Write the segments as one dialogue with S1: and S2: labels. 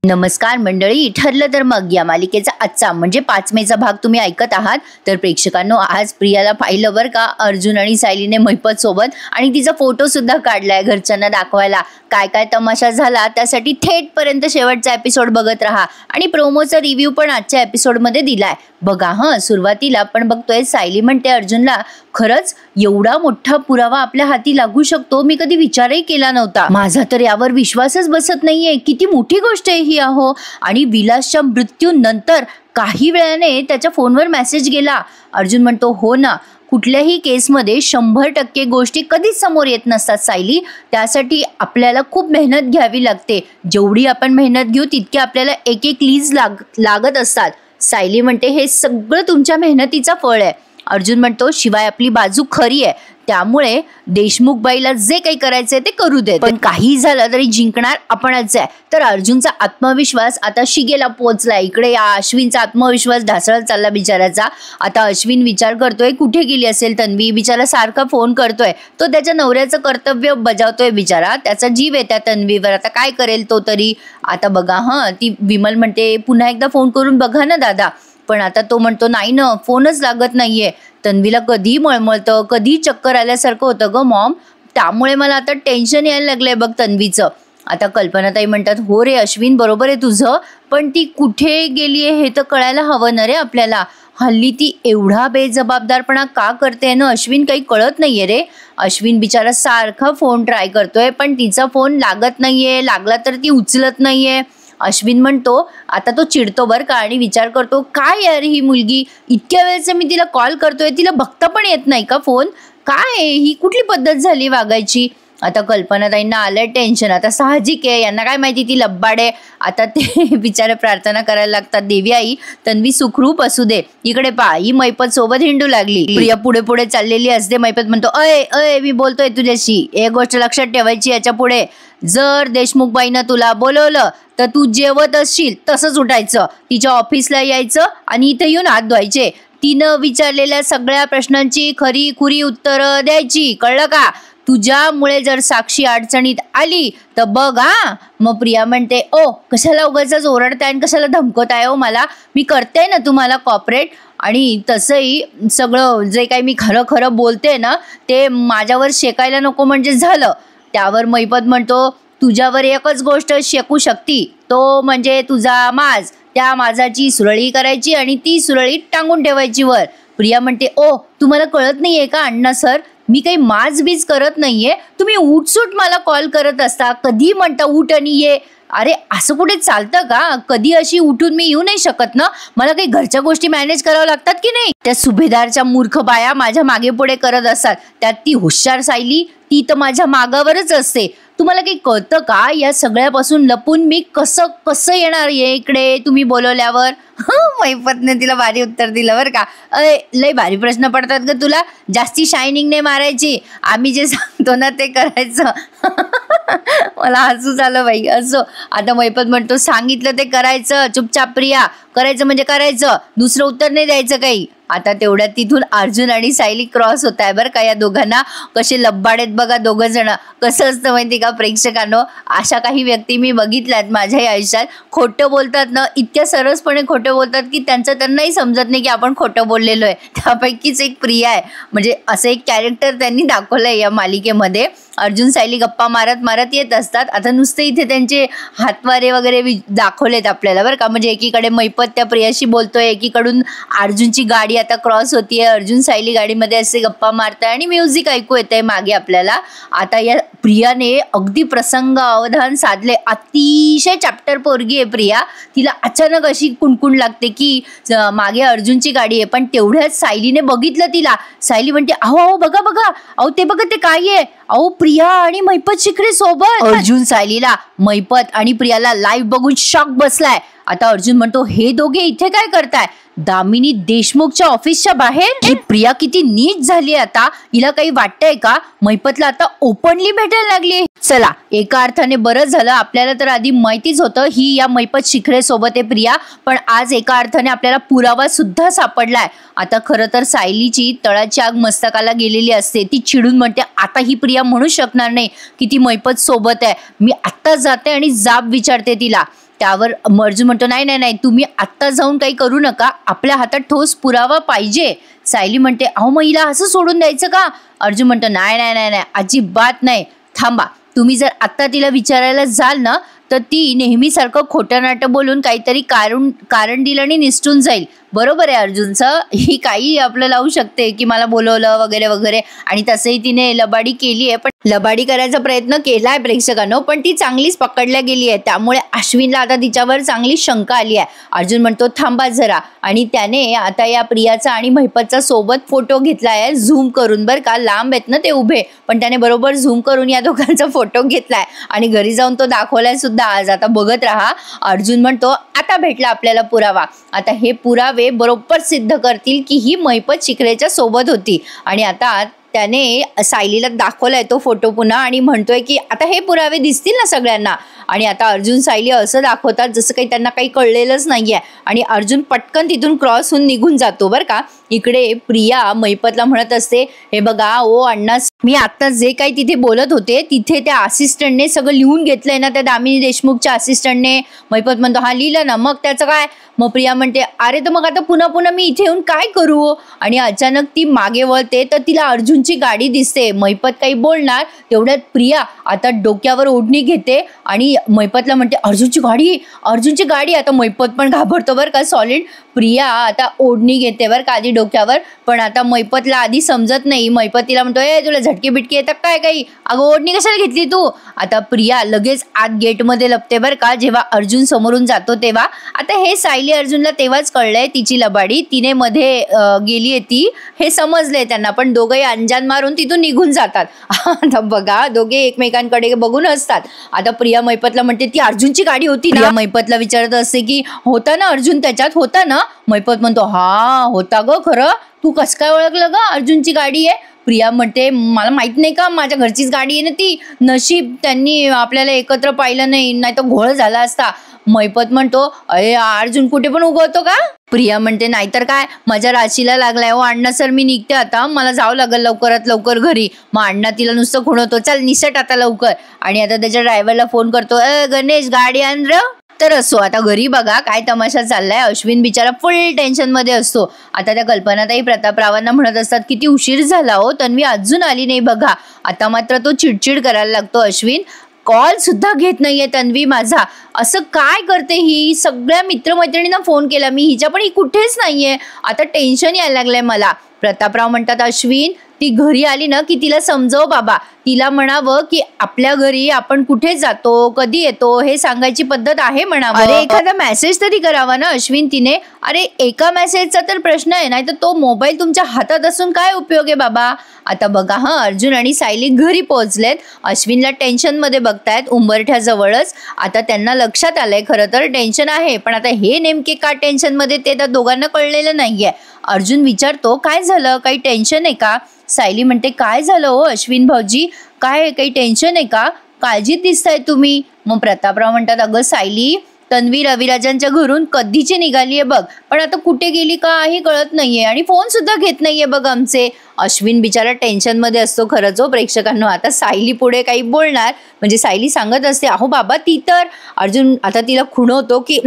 S1: नमस्कार मंडळी, ठरलं तर मग या मालिकेचा आजचा म्हणजे 5 मेचा भाग तुम्ही ऐकत आहात. तर प्रेक्षकांनो, आज प्रियाला पाहिलं बरं का अर्जुन आणि सायलीने महिपत सोबत, आणि तिचा फोटो सुद्धा काढलाय घरच्यांना दाखवायला. काय काय तमाशा झाला त्यासाठी थेट पर्यंत शेवटचा एपिसोड बघत राहा. आणि प्रोमोचा रिव्ह्यू पण आजच्या एपिसोडमध्ये दिलाय बघा. सुरुवातीला पण बघतोय सायली म्हणते अर्जुनला, खरंच एवढा मोठा पुरावा आपल्या हाती लागू शकतो मी कधी विचारही केला नव्हता. माझा तर यावर विश्वासच बसत नाहीये. किती मोठी गोष्ट आहे ही अहो. आणि विलासच्या मृत्यूनंतर काही वेळाने त्याच्या फोनवर मेसेज गेला. अर्जुन म्हणतो हो ना, कुठल्याही केसमध्ये 100% गोष्टी कधीच समोर येत नसतात सायली. त्यासाठी आपल्याला खूप मेहनत घ्यावी लागते. जेवढी आपण मेहनत घेऊ तितके आपल्याला एक एक लीज लागत असतात. सायली म्हणते हे सगळं तुमच्या मेहनतीचा फळ आहे. अर्जुन म्हणतो शिवाय आपली बाजू खरी आहे, त्यामुळे देशमुख बाईला जे काही करायचंय ते करू दे, पण काही झालं तरी जिंकणार आपणच आहे. तर अर्जुनचा आत्मविश्वास आता शिगेला पोहोचलाय. इकडे या अश्विनचा आत्मविश्वास ढासळत चालला बिचाराचा. आता अश्विन विचार करतोय कुठे गेली असेल तन्वी. बिचारा सारखा फोन करतोय, तो त्याच्या नवऱ्याचं कर्तव्य बजावतोय बिचारा. त्याचा जीव आहे त्या तन्वीवर. आता काय करेल तो तरी. आता बघा ती विमल म्हणते पुन्हा एकदा फोन करून बघा ना दादा, पण आता तो म्हणतो नाही ना, फोनच लागत नाहीये. तन्वीला कधी मळमळतं, कधी चक्कर आल्यासारखं होतं ग मॉम, त्यामुळे मला आता टेन्शन यायला लागलंय बघ तन्वीचं. आता कल्पनाताई म्हणतात हो रे अश्विन, बरोबर आहे तुझं, पण ती कुठे गेलीये हे तर कळायला हवं ना रे आपल्याला. हल्ली ती एवढा बेजबाबदारपणा का करते ना अश्विन, काही कळत नाहीये रे. अश्विन बिचारा सारखा फोन ट्राय करतोय, पण तिचा फोन लागत नाहीये. लागला तर ती उचलत नाहीये. अश्विन म्हणतो आता तो चिडतो बरं का, आणि विचार करतो काय यार ही मुलगी, इतक्या वेळेचं मी तिला कॉल करतोय, तिला बघता पण येत नाही का फोन. काय ही कुठली पद्धत झाली वागायची. आता कल्पनाताईंना आलंय टेन्शन. आता साहजिक आहे, यांना काय माहिती ती लब्बाड आहे. आता ते बिचारे प्रार्थना करायला लागतात, देवी आई तन्वी सुखरूप असू दे. इकडे पा ही मैपत सोबत हिंडू लागली. प्रिया पुढे पुढे चाललेली असते. मैपत म्हणतो अय अय मी बोलतोय तुझ्याशी, एक गोष्ट लक्षात ठेवायची याच्या पुढे, जर देशमुखबाईनं तुला बोलवलं तर तू जेवत असशील तसंच उठायचं, तिच्या ऑफिसला यायचं आणि इथे येऊन हात धुवायचे. तिनं विचारलेल्या सगळ्या प्रश्नांची खरी खुरी उत्तरं द्यायची, कळलं का. तुझ्यामुळे जर साक्षी अडचणीत आली तर बघ मग प्रिया म्हणते ओ कशाला उगाच ओरडताय आणि कशाला धमकवताय हो मला, मी करते ना तुम्हाला कॉपरेट. आणि तसंही सगळं जे काही मी खरं खरं बोलते ना ते माझ्यावर शेकायला नको म्हणजे झालं. त्यावर मैपत म्हणतो तुझ्यावर एकच गोष्ट शेकू शकती, तो म्हणजे तुझा माज. त्या माजाची सुरळी करायची आणि ती सुरळी टांगून ठेवायची वर. प्रिया म्हणते ओ तुम्हाला कळत नाहीये का अण्णा सर, मी काही माज बीज करत नाहीये. तुम्ही उठसूट मला कॉल करत असता, कधी म्हणता उठ आणि ये. अरे असं कुठे चालतं का. कधी अशी उठून मी येऊ नाही शकत ना, मला काही घरच्या गोष्टी मॅनेज कराव्या लागतात की नाही. त्या सुभेदारच्या मूर्ख बाया माझ्या मागे पुढे करत असतात, त्यात ती हुशार सायली ती तर माझ्या मागावरच असते. तुम्हाला काही कळतं का या सगळ्यापासून लपून मी कसं कसं येणार आहे इकडे तुम्ही बोलवल्यावर. मैपतने तिला भारी उत्तर दिलं बरं का. अय लय भारी प्रश्न पडतात ग तुला, जास्ती शायनिंग नाही मारायची, आम्ही जे सांगतो ना ते करायचं. मला हसूच आलं बाई. असो आता मैपत म्हणतो सांगितलं ते करायचं, चुपचाप प्रिया, करायचं म्हणजे करायचं, दुसरं उत्तर नाही द्यायचं काही. आता तेवढ्यात तिथून अर्जुन आणि सायली क्रॉस होत आहे बरं का. या दोघांना कसे लब्बाडेत बघा दोघं जण. कसं असतं माहिती का प्रेक्षकांनो, अशा काही व्यक्ती मी बघितल्यात माझ्याही आयुष्यात. खोटं बोलतात ना, इतक्या सरसपणे खोटं बोलतात की त्यांनाही समजत नाही की आपण खोटं बोललेलो आहे. त्यापैकीच एक प्रिया आहे. म्हणजे असं एक कॅरेक्टर त्यांनी दाखवलंय या मालिकेमध्ये. अर्जुन सायली गप्पा मारत मारत येत असतात. आता नुसते इथे त्यांचे हातवारे वगैरे दाखवलेत आपल्याला बरं का. म्हणजे एकीकडे मैपत त्या प्रियाशी बोलतोय, एकीकडून अर्जुनची गाडी आता क्रॉस होतीये, अर्जुन सायली गाडीमध्ये असे गप्पा मारताय आणि म्युझिक ऐकू येतंय मागे आपल्याला. आता या प्रियाने अगदी प्रसंग अवधान साधले. अतिशय चॅप्टर पोरगी आहे प्रिया. तिला अचानक अशी कुणकुण लागते की मागे अर्जुनची गाडी आहे, पण तेवढ्याच सायलीने बघितलं तिला. सायली म्हणते अहो अहो बघा बघा, अहो ते बघा ते काय आहे, अहो प्रिया आणि मैपत शिकरे सोबत. अर्जुन सायलीला, मैपत आणि प्रियाला लाईव्ह बघून शॉक बसलाय. आता अर्जुन म्हणतो हे दोघे इथे काय करताय. दामिनी देशमुखच्या ऑफिसच्या बाहेर. ही प्रिया किती नीट झाली आता, हिला काही वाटतंय का. मैपतला आता ओपनली भेटायला लागली. चला एका अर्थाने बरं झालं, आपल्याला तर आधी माहितीच होतं ही या मैपत शिखरे सोबत आहे प्रिया, पण आज एका अर्थाने आपल्याला पुरावा सुद्धा सापडलाय. आता खरं तर सायलीची तळाची आग मस्तकाला गेलेली असते. ती चिडून म्हणते आता ही प्रिया म्हणू शकणार नाही की ती मैपत सोबत आहे. मी आत्ताच जाते आणि जाब विचारते तिला. त्यावर अर्जुन म्हणतो नाही नाही नाही, तुम्ही आत्ता जाऊन काही करू नका, आपल्या हातात ठोस पुरावा पाहिजे. सायली म्हणते अहो मग हिला असं सोडून द्यायचं का? अर्जुन म्हणतो नाही नाही नाही नाही, अजिबात नाही, थांबा. तुम्ही जर आत्ता तिला विचारायला जाल ना तर ती नेहमीसारखं खोटं नाटं बोलून काहीतरी कारण दिलं आणि निसटून जाईल. बरोबर आहे अर्जुनचं, ही काही आपलं लावू शकते की मला बोलवलं वगैरे वगैरे, आणि तसंही तिने लबाडी केली आहे, पण लबाडी करायचा प्रयत्न केलाय प्रेक्षकांनो, पण ती चांगलीच पकडल्या गेली आहे. त्यामुळे अश्विनला आता तिच्यावर चांगली शंका आली आहे. अर्जुन म्हणतो थांबा जरा, आणि त्याने आता या प्रियाचा आणि महिपतचा सोबत फोटो घेतलाय झूम करून. बरं का, लांब आहेत ना ते उभे, पण त्याने बरोबर झूम करून या दोघांचा फोटो घेतलाय आणि घरी जाऊन तो दाखवलाय सुद्धा आज. आता बघत राहा. अर्जुन म्हणतो आता भेटला आपल्याला पुरावा. आता हे पुरावे बरोबर सिद्ध करतील की ही महिपत शिखरेच्या सोबत होती. आणि आता त्याने सायलीला दाखवलाय तो फोटो पुन्हा आणि म्हणतोय की आता हे पुरावे दिसतील ना सगळ्यांना. आणि आता अर्जुन सायली असं दाखवतात जसं काही त्यांना काही कळलेलंच नाहीये, आणि अर्जुन पटकन तिथून क्रॉस होऊन निघून जातो. बरं का, इकडे प्रिया महिपतला म्हणत असते हे बघा ओ अण्णा, मी आता जे काही तिथे बोलत होते तिथे त्या असिस्टंटने सगळं लिहून घेतलंय ना, त्या दामिनी देशमुखच्या असिस्टंटने. महिपत म्हणतो हा लिहिलं ना, मग त्याचं काय? मग प्रिया म्हणते अरे तर मग आता पुन्हा पुन्हा मी इथे येऊन काय करू? आणि अचानक ती मागे वळते तर तिला अर्जुनची गाडी दिसते. महिपत काही बोलणार तेवढ्यात प्रिया आता डोक्यावर ओढणी घेते आणि महिपतला म्हणते अर्जुनची गाडी. आता महिपत पण घाबरतो बरं का सॉलिड. प्रिया आता ओढणी घेते बरं का आधी डोक्यावर, पण आता महिपतला आधी समजत नाही. महिपत तिला म्हणतो ए तुला झटके बिटके येतात काय काही? अगं ओढणी कशाला घेतली तू? आता प्रिया लगेच आत गेटमध्ये लपते बरं का जेव्हा अर्जुन समोरून जातो तेव्हा. आता हे सायली अर्जुनला तेव्हाच कळलंय तिची लबाडी, तिने मध्ये गेली आहे ती, हे समजलंय त्यांना, पण दोघंही अंजान मारून तिथून निघून जातात. आता बघा दोघे एकमेकांकडे बघून असतात. आता प्रिया महिपतला म्हणते ती अर्जुनची गाडी होती ना? महिपतला विचारत असते की होता ना अर्जुन त्याच्यात, होता ना? महिपत म्हणतो हा होता ग, खरं तू कस काय ओळखलं ग अर्जुनची गाडी आहे? प्रिया म्हणते मला माहित नाही का, माझ्या घरचीच गाडी आहे ना ती, नशीब त्यांनी आपल्याला एकत्र पाहिलं नाही तर घोळ झाला असता. महिपत म्हणतो अरे अर्जुन कुठे पण उगवतो का? प्रिया म्हणते नाहीतर काय, माझ्या राशीला लागलाय. ओ अण्णा सर मी निघते आता, मला जावं लागेल लवकरात लवकर घरी. मग अण्णा तिला नुसतं खुणवतो चल निसट आता लवकर, आणि आता त्याच्या ड्रायव्हरला फोन करतो गणेश गाडी आण र. तर असो आता घरी बघा काय तमाशा चाललाय. अश्विन बिचारा फुल टेन्शन मध्ये असतो. आता त्या कल्पनाताई प्रतापरावांना म्हणत असतात किती उशीर झाला हो, तन्वी अजून आली नाही बघा. आता मात्र तो चिडचिड करायला लागतो अश्विन. कॉल सुद्धा घेत नाहीये तन्वी माझा, असं काय करते ही? सगळ्या मित्रमैत्रिणींना फोन केला मी, हिच्या पण ही कुठेच नाहीये. आता टेन्शन यायला लागलंय मला. प्रतापराव म्हणतात अश्विन ती घरी आली ना की तिला समजव बाबा, तिला म्हणावं की आपल्या घरी आपण कुठे जातो कधी येतो हे सांगायची पद्धत आहे म्हणावं. अरे एखादा मेसेज तरी करावा ना अश्विन तिने. अरे एका मेसेजचा तर प्रश्न आहे, नाही तर तो मोबाईल तुमच्या हातात असून काय उपयोग आहे बाबा. आता बघा हा अर्जुन आणि सायली घरी पोहोचलेत. अश्विनला टेन्शन मध्ये बघतायत उंबरठ्याजवळच. आता त्यांना लक्षात आलंय खरं तर टेन्शन आहे, पण आता हे नेमके का टेन्शन मध्ये ते त्या दोघांना कळलेलं नाहीये. अर्जुन विचारतो काय झालं, काही टेन्शन आहे का? सायली म्हणते काय झालं हो अश्विन भाऊजी, काय काही टेन्शन आहे का? काळजीत दिसताय तुम्ही. मग प्रतापराव म्हणतात अगं सायली तन्वी रविराजांच्या घरून कधीची निघालीये बघ, पण आता कुठे गेली काही कळत नाहीये आणि फोन सुद्धा घेत नाहीये बघ आमचे. अश्विन बिचारा टेन्शन मध्ये असतो खरंच हो प्रेक्षकांनो. आता सायली पुढे काही बोलणार म्हणजे सायली सांगत असते अहो बाबा ती तर. अर्जुन आता तिला खुणवतो की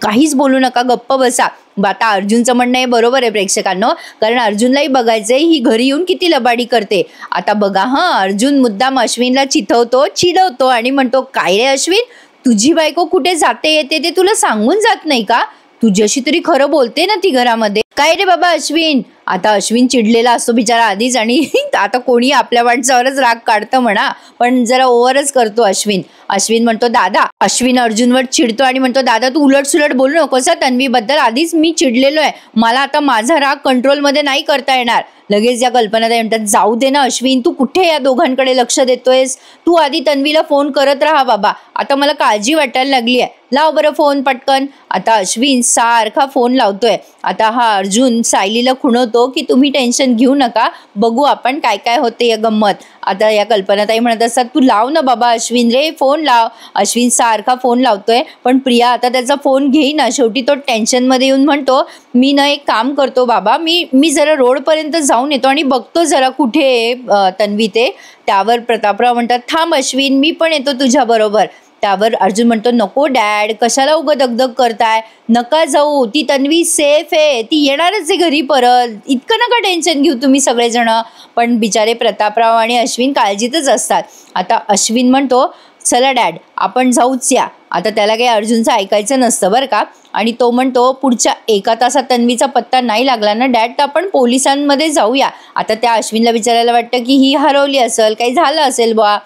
S1: काहीच बोलू नका गप्प बसा. आता अर्जुनचं म्हणणं आहे बरोबर आहे प्रेक्षकांनो, कारण अर्जुनलाही बघायचंय ही घरी येऊन किती लबाडी करते. आता बघा हा अर्जुन मुद्दाम अश्विनला चिडवतो आणि म्हणतो काय रे अश्विन, तुझी बायको कुठे जाते येते ते तुला सांगून जात नाही का? तुझ्याशी तरी खरं बोलते ना ती घरामध्ये. काय रे बाबा अश्विन. आता अश्विन चिडलेला असतो बिचारा आधीच, आणि आता कोणी आपल्या माणसावरच राग काढतं म्हणा, पण जरा ओव्हरच करतो अश्विन. अश्विन म्हणतो दादा, अश्विन अर्जुनवर चिडतो आणि म्हणतो दादा तू उलट सुलट बोलू नकोस तन्वी बद्दल, आधीच मी चिडलेलो आहे, मला आता माझा राग कंट्रोलमध्ये नाही करता येणार. लगेच या कल्पनाताई म्हणतात जाऊ दे ना अश्विन, तू कुठे या दोघांकडे लक्ष देतोयस? तू आधी तन्वीला फोन करत राहा बाबा, आता मला काळजी वाटायला लागली आहे, लाव बरं फोन पटकन. आता अश्विन सारखा फोन लावतोय. आता हा अर्जुन सायलीला खुणवतो की तुम्ही टेन्शन घेऊ नका, बघू आपण काय काय होते या गंमत. आता या कल्पनाताई म्हणत असतात तू लाव ना बाबा अश्विन रे, फोन लाव. अश्विन सारखा फोन लावतोय, पण प्रिया आता त्याचा फोन घेईना. शेवटी तो टेन्शनमध्ये येऊन म्हणतो मी ना एक काम करतो बाबा, मी जरा रोडपर्यंत जाऊन येतो आणि बघतो जरा कुठे तन्वी ते. त्यावर प्रतापराव म्हणतात थांब अश्विन मी पण येतो तुझ्या बरोबर. त्यावर अर्जुन म्हणतो, नको डॅड, कशाला उगा दगदग करताय, नका जाऊ, ती तन्वी सेफ आहे, ती येणारच आहे घरी परत, इतकं नका टेन्शन घेऊ तुम्ही सगळेजण. पण बिचारे प्रतापराव आणि अश्विन काळजीतच असतात. आता अश्विन म्हणतो, चला डॅड आपण जाऊच या. आता त्याला काही अर्जुनचं ऐकायचं नसतं बरं का. आणि तो म्हणतो, पुढच्या 1 तासात तन्वीचा पत्ता नाही लागला ना डॅड, तर आपण पोलिसांमध्ये जाऊया. आता त्या अश्विनला विचारायला वाटतं की ही हरवली असेल, काही झालं असेल बुवा.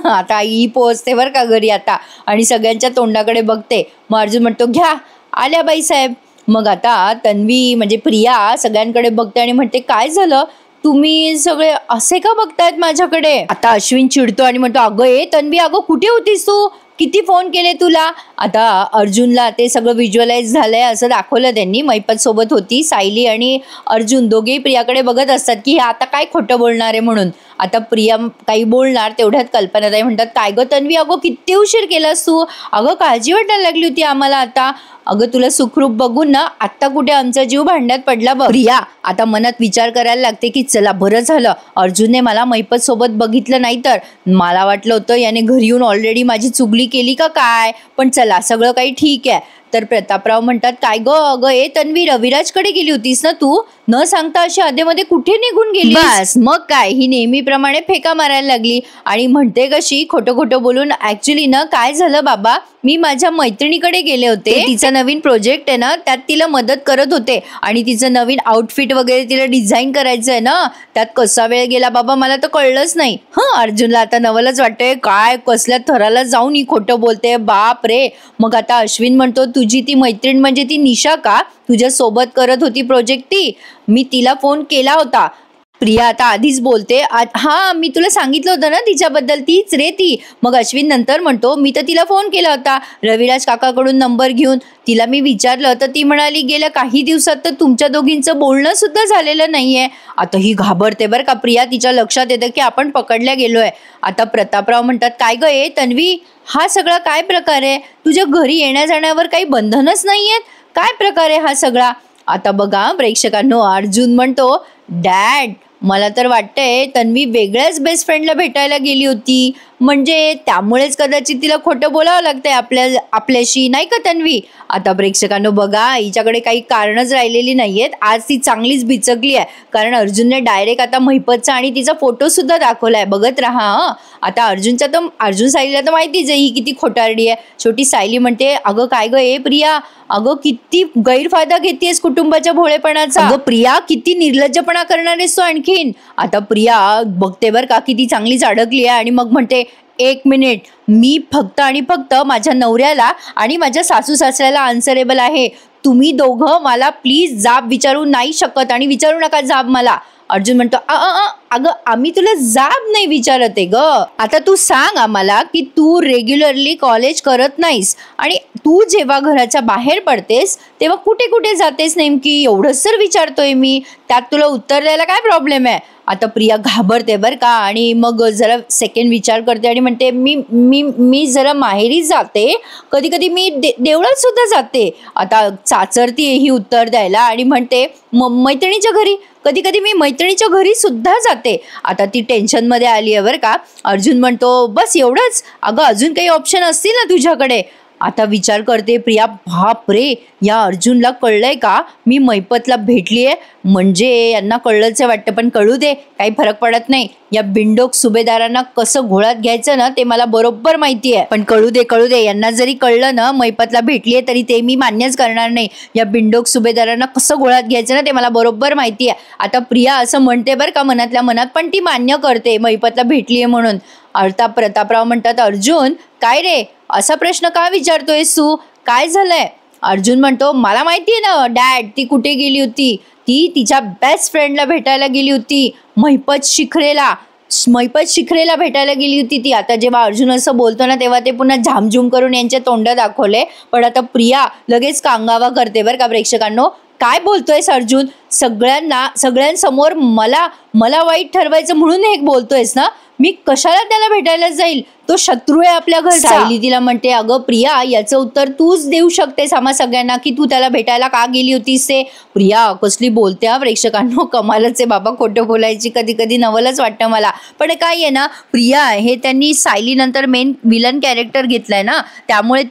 S1: आता आई पोहोचते बरं का घरी आता आणि सगळ्यांच्या तोंडाकडे बघते. मग अर्जुन म्हणतो, घ्या आल्या बाईसाहेब. मग आता तन्वी म्हणजे प्रिया सगळ्यांकडे बघते आणि म्हणते, काय झालं, तुम्ही सगळे असे का बघतायत माझ्याकडे. आता अश्विन चिडतो आणि म्हणतो, अगं ए तन्वी, अगं कुठे होतीस तू, किती फोन केले तुला. आता अर्जुनला ते सगळं व्हिज्युअलाइज झालंय असं दाखवलं त्यांनी. महिपत सोबत होती, सायली आणि अर्जुन दोघेही प्रियाकडे बघत असतात की हे आता काय खोटं बोलणार आहे म्हणून. आता प्रिया काही बोलणार तेवढ्यात कल्पनाताई म्हणतात, काय गं तन्वी, अगं किती उशीर केलास तू, अगं काळजी वाटायला लागली होती आम्हाला आता, अगं तुला सुखरूप बघून ना आत्ता कुठे आमचा जीव भांड्यात पडला बघ. प्रिया आता मनात विचार करायला लागते की चला बरं झालं अर्जुनने मला महिपत सोबत बघितलं, नाही तर मला वाटलं होतं याने घरी येऊन ऑलरेडी माझी चुगली केली का काय, पण चला सगळं काही ठीक आहे. तर प्रतापराव म्हणतात, काय ग अगं ए तन्वी, रविराजकडे गेली होतीस ना तू, न सांगता अशी आधेमध्ये कुठे निघून गेली. बस मग काय, ही नेहमीप्रमाणे फेका मारायला लागली आणि म्हणते कशी खोटं खोटं बोलून, ऍक्च्युली ना काय झालं बाबा, मी माझ्या मैत्रिणीकडे गेले होते, तिचा नवीन प्रोजेक्ट आहे ना त्यात तिला मदत करत होते आणि तिचं नवीन आउटफिट वगैरे तिला डिझाईन करायचं आहे ना, त्यात कसा वेळ गेला बाबा मला तर कळलंच नाही. अर्जुनला आता नवलच वाटतंय, काय कसल्या थराला जाऊन ही खोटं बोलते, बाप रे. मग आता अश्विन म्हणतो, तुझी ती मैत्रीण म्हणजे ती निशा का, तुझ्या सोबत करत होती प्रोजेक्ट ती, मी तिला फोन केला होता. प्रिया आता आधीच बोलते, हा मी तुला सांगितलं होतं ना तिच्याबद्दल, तीच रे ती. मग अश्विन नंतर म्हणतो, मी तर तिला फोन केला होता रविराज काकाकडून नंबर घेऊन, तिला मी विचारलं तर ती म्हणाली गेल्या काही दिवसात तर तुमच्या दोघींचं बोलणं सुद्धा झालेलं नाहीये. आता ही घाबरते बरं का प्रिया, तिच्या लक्षात येतं की आपण पकडल्या गेलोय. आता प्रतापराव म्हणतात, काय ग ए तन्वी, हा सगळा काय प्रकार आहे, तुझ्या घरी येण्या जाण्यावर काही बंधनच नाहीयेत, काय प्रकार आहे हा सगळा. आता बघा प्रेक्षकांनो, अर्जुन म्हणतो, डॅड मला तर वाटतंय तन्वी वेगळ्याच बेस्ट फ्रेंडला भेटायला गेली होती, म्हणजे त्यामुळेच कदाचित तिला खोटं बोलावं लागतंय आपल्याशी, नाही का तन्वी. आता प्रेक्षकांनो बघा, हिच्याकडे काही कारणच राहिलेली नाहीयेत, आज ती चांगलीच बिचकली आहे, कारण अर्जुनने डायरेक्ट आता महिपतचा आणि तिचा फोटो सुद्धा दाखवलाय, बघत राहा. आता अर्जुन सायलीला तर माहितीच आहे ही किती खोटारडी आहे. छोटी सायली म्हणते, अगं काय ग ए प्रिया, अगं किती गैरफायदा घेतेस कुटुंबाच्या भोळेपणाचा, अगं प्रिया किती निर्लज्जपणा करणार आहेस तू आणखीन. आता प्रिया बघते बर का किती चांगलीच अडकली आहे आणि मग म्हणते, 1 मिनिट, मी फक्त आणि फक्त माझ्या नवऱ्याला आणि माझ्या सासू सासऱ्याला आन्सरेबल आहे, तुम्ही दोघं मला प्लीज जाब विचारू नाही शकत आणि विचारू नका जाब मला. अर्जुन म्हणतो, अगं आम्ही तुला जाब नाही विचारत आहे ग, आता तू सांग आम्हाला की तू रेग्युलरली कॉलेज करत नाहीस आणि तू जेव्हा घराच्या बाहेर पडतेस तेव्हा कुठे कुठे जातेस नेमकी, एवढंच तर विचारतोय मी, त्यात तुला उत्तर द्यायला काय प्रॉब्लेम आहे. आता प्रिया घाबरते बरं का आणि मग जरा सेकंड विचार करते आणि म्हणते, मी जरा माहेरी जाते, कधी कधी मी देवळात सुद्धा जाते. आता चाचरती ही उत्तर द्यायला आणि म्हणते, मैत्रिणीच्या घरी, कधी कधी मी मैत्रिणीच्या घरी सुद्धा जाते. आता ती टेन्शनमध्ये आली आहे बरं का. अर्जुन म्हणतो, बस एवढंच, अगं अजून काही ऑप्शन असतील ना तुझ्याकडे. आता विचार करते प्रिया, बाप रे, या अर्जुनला कळलंय का मी महिपतला भेटलीये, म्हणजे यांना कळलंच आहे वाटतं, पण कळू दे, काही फरक पडत नाही. या बिंडोक सुभेदारांना कसं घोळात घ्यायचं ना ते मला बरोबर माहिती आहे, पण कळू दे, यांना जरी कळलं ना महिपतला भेटलीये तरी ते मी मान्यच करणार नाही. या बिंडोक सुभेदारांना कसं घोळात घ्यायचं ना ते मला बरोबर माहिती आहे. आता प्रिया असं म्हणते बरं का मनातल्या मनात, पण ती मान्य करते महिपतला भेटलीये म्हणून. आता प्रतापराव म्हणतात, अर्जुन काय रे, असा प्रश्न का विचारतोयस तू, काय झालंय. अर्जुन म्हणतो, मला माहिती आहे ना डॅड, ती कुठे गेली होती, ती तिच्या बेस्ट फ्रेंडला भेटायला गेली होती, महिपत शिखरेला भेटायला गेली होती ती. आता जेव्हा अर्जुन असं बोलतो ना तेव्हा ते पुन्हा झामझूम करून यांचे तोंड दाखवले, पण आता प्रिया लगेच कांगावा करते बरं का प्रेक्षकांनो. काय बोलतोयस अर्जुन, सगळ्यांसमोर मला वाईट ठरवायचं म्हणून हे बोलतोयस ना, मी कशाला त्याला भेटायला जाईल, तो शत्रू आहे आपल्या घरचा. सायली तिला म्हणते अगं प्रिया याचं उत्तर तूच देऊ शकतेस आम्हा सगळ्यांना की तू त्याला भेटायला का गेली होतीस ते. प्रिया कसली बोलते हा प्रेक्षकांनो, कमालच आहे बाबा, खोटं बोलायची कधी कधी नवलच वाटतं मला. पण काय आहे ना, प्रिया हे त्यांनी सायली नंतर मेन विलन कॅरेक्टर घेतलाय ना, त्यामुळे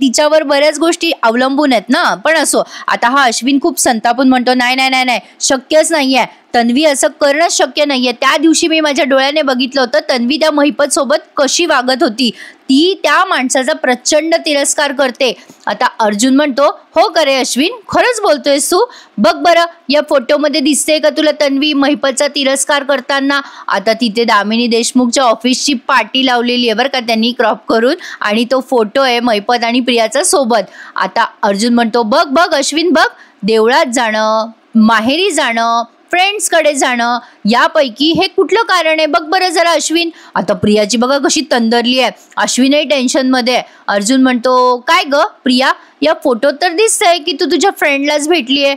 S1: तिच्यावर बऱ्याच गोष्टी अवलंबून आहेत ना. पण असो, आता हा अश्विन खूप संतापून म्हणतो नाही नाही नाही नाही, शक्यच नाहीये तन्वी, असं करणंच शक्य नाहीये. त्या दिवशी मी माझ्या डोळ्याने बघितलं होतं तन्वी त्या महिपत सोबत कशी वागत होती. ती त्या माणसाचा प्रचंड तिरस्कार करते. आता अर्जुन म्हणतो हो करे अश्विन, खरंच बोलतोयस तू? बघ बरं या फोटोमध्ये दिसते का तुला तन्वी महिपतचा तिरस्कार करताना. आता तिथे दामिनी देशमुखच्या ऑफिसची पार्टी लावलेली आहे बरं का त्यांनी क्रॉप करून, आणि तो फोटो आहे महिपत आणि प्रियाचा सोबत. आता अर्जुन म्हणतो बघ बघ अश्विन बघ, देवळात जाणं, माहेरी जाणं, फ्रेंड्सकडे जाणं, यापैकी हे कुठलं कारण आहे बघ बरं जरा अश्विन. आता प्रियाची बघा कशी तंदरली आहे, अश्विनही टेन्शनमध्ये आहे. अर्जुन म्हणतो काय ग प्रिया, या फोटोत तर दिसतंय की तू तुझ्या फ्रेंडलाच भेटली आहे,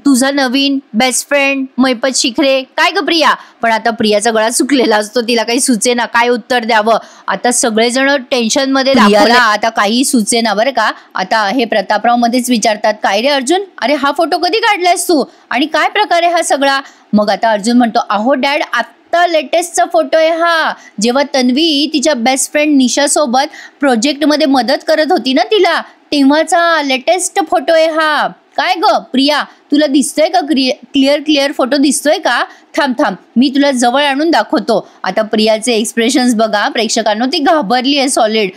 S1: तुझा नवीन बेस्ट फ्रेंड महिपत शिखरे, काय ग प्रिया. पण आता प्रियाचा गळा सुकलेला असतो, तिला काही सुचेना काय उत्तर द्यावं. आता सगळेजण टेन्शनमध्ये दाखवला, आता काही सुचेना बरं का. आता हे प्रतापराव मध्येच विचारतात काय रे अर्जुन, अरे हा फोटो कधी काढलायस तू आणि काय प्रकार आहे हा सगळा. मग आता अर्जुन म्हणतो अहो डॅड, आत्ता लेटेस्टचा फोटो आहे हा, जेव्हा तन्वी तिच्या बेस्ट फ्रेंड निशा सोबत प्रोजेक्टमध्ये मदत करत होती ना तिला, तेव्हाचा लेटेस्ट फोटो आहे हा. काय ग प्रिया, तुला दिसतोय का क्लिअर फोटो दिसतोय का? थांब थांब मी तुला जवळ आणून दाखवतो. आता प्रियाचे एक्सप्रेशन्स बघा प्रेक्षकांनो, ती घाबरली आहे सॉलिड.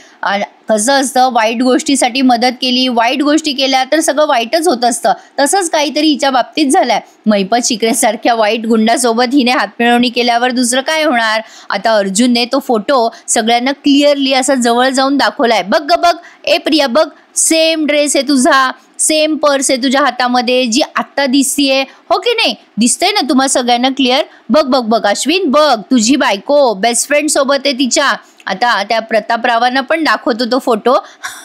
S1: कसं असतं, वाईट गोष्टीसाठी मदत केली, वाईट गोष्टी केल्या तर सगळं वाईटच होत असतं. तसंच काहीतरी हिच्या बाबतीत झालंय. महिपत शिखरेसारख्या वाईट गुंडासोबत हिने हातमिळवणी केल्यावर दुसरं काय होणार. आता अर्जुनने तो फोटो सगळ्यांना क्लिअरली असा जवळ जाऊन दाखवलाय. बघ ग बघ, ए प्रिया बघ, सेम ड्रेस आहे तुझा, सेम पर्स आहे तुझ्या हातामध्ये जी आत्ता दिसतीये, हो की नाही, दिसतंय ना तुम्हा सगळ्यांना क्लिअर. बघ बघ बघ अश्विन बघ, तुझी बायको बेस्ट फ्रेंड सोबत आहे तिच्या. आता त्या प्रतापरावांना पण दाखवतो तो फोटो,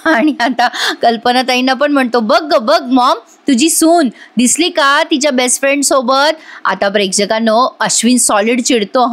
S1: आणि आता कल्पनाताईंना पण म्हणतो बघ ग बघ मॉम, तुझी सून दिसली का तिच्या बेस्ट फ्रेंड सोबत. आता प्रेक्षकांनो अश्विन सॉलिड चिडतो,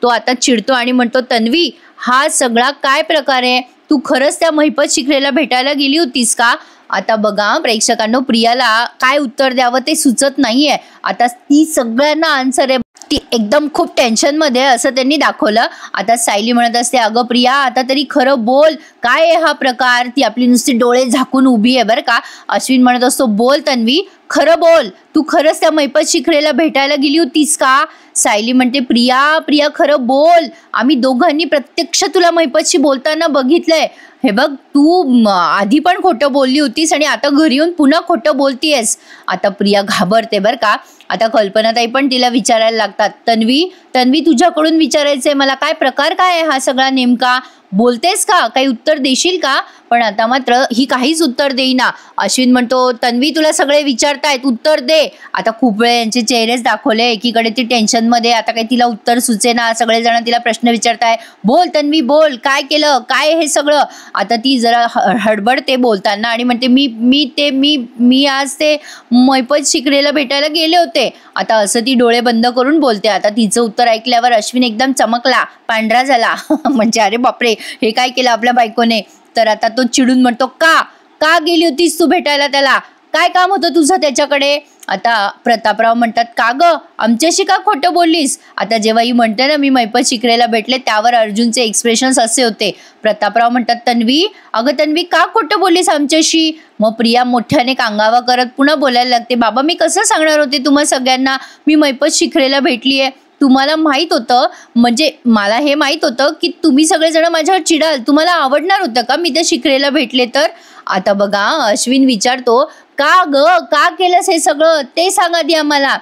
S1: तो आता चिडतो आणि म्हणतो तन्वी हा सगळा काय प्रकार आहे, तू खरंच त्या महिपत शिखरेला भेटायला गेली होतीस का. आता बघा प्रेक्षकांनो, प्रियाला काय उत्तर द्यावं ते सुचत नाहीये. आता ती सगळ्यांना आन्सर आहे, ती एकदम खूप टेन्शनमध्ये असं त्यांनी दाखवलं. आता सायली म्हणत असते अगं प्रिया आता तरी खरं बोल, काय आहे हा प्रकार. ती आपली नुसती डोळे झाकून उभी आहे बरं का. अश्विन म्हणत असतो बोल तन्वी, खरं बोल, तू खरंच त्या महिपत शिखरेला भेटायला गेली होतीस का. सायली म्हणते प्रिया प्रिया खरं बोल, आम्ही दोघांनी प्रत्यक्ष तुला महिपतशी बोलताना बघितलंय. हे बघ तू आधी पण खोटं बोलली होतीस आणि आता घरी येऊन पुन्हा खोटं बोलतीयस. आता प्रिया घाबरते बरं का. आता कल्पनाताई पण तिला विचारायला लागतात तन्वी तन्वी तुझ्याकडून विचारायचंय मला, काय प्रकार काय आहे हा सगळा नेमका, बोलतेस का, काही उत्तर देशील का. पण आता मात्र ही काहीच उत्तर देईना. अश्विन म्हणतो तन्वी तुला सगळे विचारतायत, उत्तर दे. आता खूप वेळ यांचे चेहरेच दाखवले, एकीकडे ती टेन्शनमध्ये, आता काही तिला उत्तर सुचेना, सगळेजण तिला प्रश्न विचारताय, बोल तन्वी बोल, काय केलं, काय हे सगळं. आता ती जरा हडबडते बोलताना आणि म्हणते मी आज ते महिपत शिखरेला भेटायला गेले होते. आता असं ती डोळे बंद करून बोलते. आता तिचं उत्तर ऐकल्यावर अश्विन एकदम चमकला, पांढरा झाला. म्हणजे अरे बापरे, हे काय केलं आपल्या बायकोने. तर आता तो चिडून म्हणतो का गेली होतीस तू भेटायला त्याला, काय काम होतं तुझं त्याच्याकडे. आता प्रतापराव म्हणतात का ग आमच्याशी का खोटं बोललीस. आता जेव्हा ही म्हणते ना मी महिपत शिखरेला भेटले, त्यावर अर्जुनचे एक्सप्रेशन्स असे होते. प्रतापराव म्हणतात तन्वी अगं तन्वी का खोटं बोललीस आमच्याशी. मग प्रिया मोठ्याने कांगावा करत पुन्हा बोलायला लागते, बाबा मी कसं सांगणार होते तुम्हा सगळ्यांना मी महिपत शिखरेला भेटली आहे. तुम्हाला माहित होतं, म्हणजे मला हे माहित होतं की तुम्ही सगळेजण माझ्यावर चिडाल, तुम्हाला आवडणार होतं का मी त्या शिखरेला भेटले तर. आता बघा अश्विन विचारतो का ग का केलंस हे सगळं ते सांग आधी आम्हाला.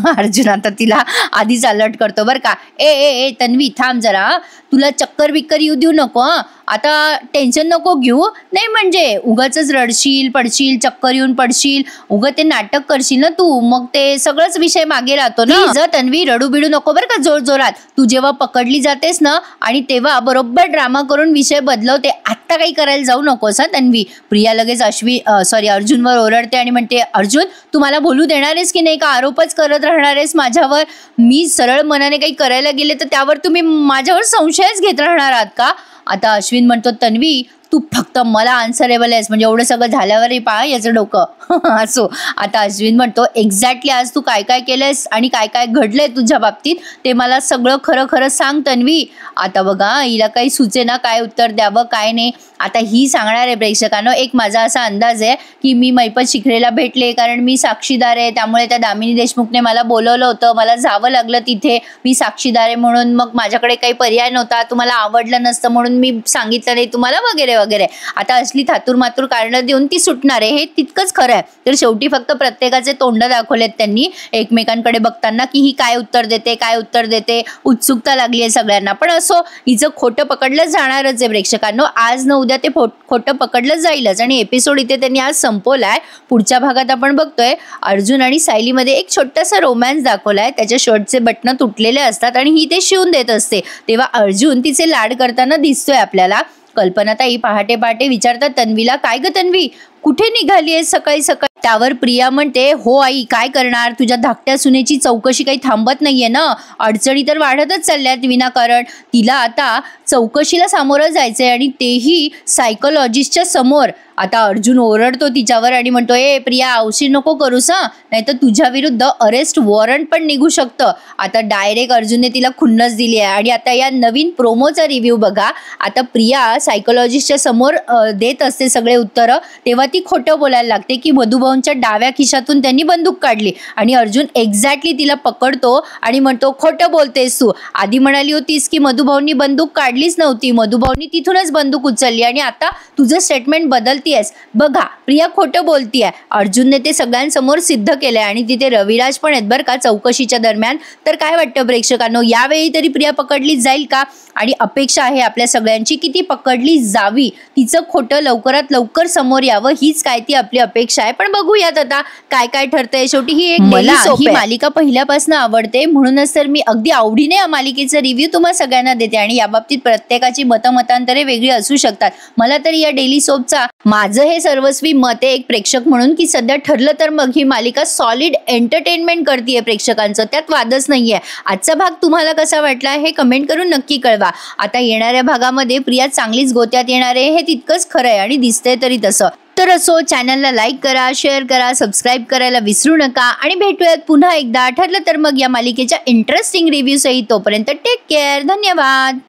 S1: अर्जुन आता तिला आधीच अलर्ट करतो बरं का, ए तन्वी थांब जरा, तुला चक्कर बिक्कर येऊ देऊ नको. आता टेन्शन नको घेऊ, नाही म्हणजे उगाच रडशील पडशील, चक्कर येऊन पडशील, उगा ते नाटक करशील ना तू, मग ते सगळंच विषय मागे राहतो ना. जर तन्वी रडू बिडू नको बरं का जोर जोरात. तू जेव्हा पकडली जातेस ना आणि तेव्हा बरोबर ड्रामा करून विषय बदलवते, आत्ता काही करायला जाऊ नकोस हा तन्वी. प्रिया लगेच अर्जुनवर ओरडते, ओरडते आणि म्हणते, अर्जुन तू मला बोलू देणार आहेस की नाही, का आरोपच करत राहणार आहेस माझ्यावर? मी सरळ मनाने काही करायला गेले तर त्यावर तुम्ही माझ्यावर संशयच घेत राहणार आहात का? आता अश्विन म्हणतो, तन्वी तू फक्त मला आन्सरेबल आहेस, म्हणजे एवढं सगळं झाल्यावरही पहा याचं डोकं असो. आता अश्विन म्हणतो, एक्झॅक्टली आज तू काय काय केलंयस आणि काय काय घडलंय तुझ्या बाबतीत ते मला सगळं खरं खरं सांग तन्वी. आता बघा हिला काही सुचेना काय उत्तर द्यावं काय नाही. आता ही सांगणार आहे प्रेक्षकांनो. एक माझा असा अंदाज आहे की मी मैपत शिखरेला भेटले, कारण मी साक्षीदार आहे, त्यामुळे त्या दामिनी देशमुखने मला बोलवलं होतं, मला जावं लागलं तिथे, मी साक्षीदार आहे म्हणून. मग माझ्याकडे काही पर्याय नव्हता, तुम्हाला आवडलं नसतं म्हणून मी सांगितलं नाही तुम्हाला वगैरे वगैरे. आता असली थातूर मातूर कारणं देऊन ती सुटणार आहे, हे तितकंच खरं आहे. तर शेवटी फक्त प्रत्येकाचे तोंड दाखवलेत त्यांनी एकमेकांकडे बघताना की ही काय उत्तर देते काय उत्तर देते. उत्सुकता लागली आहे सगळ्यांना. पण असो, हिचं खोटं पकडलं जाणारच आहे प्रेक्षकांनो. आज न उद्या ते खोटं पकडलं जाईलच. आणि एपिसोड इथे त्यांनी आज संपवलाय. पुढच्या भागात आपण बघतोय अर्जुन आणि सायलीमध्ये एक छोटासा रोमॅन्स दाखवलाय. त्याच्या शर्टचे बटन तुटलेले असतात आणि ही ते शिवून देत असते, तेव्हा अर्जुन तिचे लाड करताना दिसतोय आपल्याला. कल्पनाताई पहाटे पहाटे विचारतात तन्वीला, काय ग तन्वी कुठे निघाली आहे सकाळी सकाळी? त्यावर प्रिया म्हणते, हो आई काय करणार, तुझ्या धाकट्या सुनेची चौकशी काही थांबत नाहीये ना, अडचणी तर वाढतच चालल्यात विनाकारण. तिला आता चौकशीला सामोरं जायचंय आणि तेही सायकोलॉजिस्टच्या समोर. आता अर्जुन ओरडतो तिच्यावर आणि म्हणतो, ए प्रिया उशीर नको करूस हा, नाहीतर तुझ्या विरुद्ध अरेस्ट वॉरंट पण निघू शकतं. आता डायरेक्ट अर्जुनने तिला खुन्नस दिली आहे. आणि आता या नवीन प्रोमोचा रिव्ह्यू बघा. आता प्रिया सायकोलॉजिस्टच्या समोर देत असते सगळे उत्तरं, तेव्हा ती खोटं बोलायला लागते की मधुभाऊंच्या डाव्या खिशातून त्यांनी बंदूक काढली. आणि अर्जुन एक्झॅक्टली तिला पकडतो आणि म्हणतो, खोटं बोलतेस तू, आधी म्हणाली होतीस की मधुभाऊंनी बंदूक काढलीच नव्हती, मधुभाऊंनी तिथूनच बंदूक उचलली आणि आता तुझं स्टेटमेंट बदलतीयस. बघा प्रिया खोटं बोलतीये. अर्जुनने ते सगळ्यांसमोर सिद्ध केलंय आणि तिथे रविराज पण आहेत बरं का चौकशीच्या दरम्यान. तर काय वाटतं प्रेक्षकांनो, यावेळी तरी प्रिया पकडली जाईल का? आणि अपेक्षा आहे आपल्या सगळ्यांची की ती पकडली जावी, तिचं खोटं लवकरात लवकर समोर यावं, हीच काय ती आपली अपेक्षा आहे. पण बघूयात आता काय काय ठरतंय. शेवटी ही एक ही मालिका पहिल्यापासून आवडते, म्हणूनच तर मी अगदी आवडीने या मालिकेचा रिव्ह्यू तुम्हा सगळ्यांना देते. आणि याबाबतीत प्रत्येकाची मतमतांतरे वेगळी असू शकतात. मला तरी या डेली सोपचा माझं हे सर्वस्वी मत आहे एक प्रेक्षक म्हणून, की सध्या ठरलं तर मग ही मालिका सॉलिड एंटरटेनमेंट करतीये प्रेक्षकांचं, त्यात वादच नाहीये. आजचा भाग तुम्हाला कसा वाटला हे कमेंट करून नक्की कळवा. आता येणाऱ्या भागामध्ये प्रिया चांगलीच गोत्यात येणार आहे हे तितकंच खरं आहे आणि दिसतंय तरी तसं. तर असो, चॅनलला लाईक करा, शेअर करा, सबस्क्राईब करायला विसरू नका. आणि भेटूयात पुन्हा एकदा ठरलं तर मग या मालिकेच्या इंटरेस्टिंग रिव्ह्यू सहित. तोपर्यंत टेक केअर, धन्यवाद.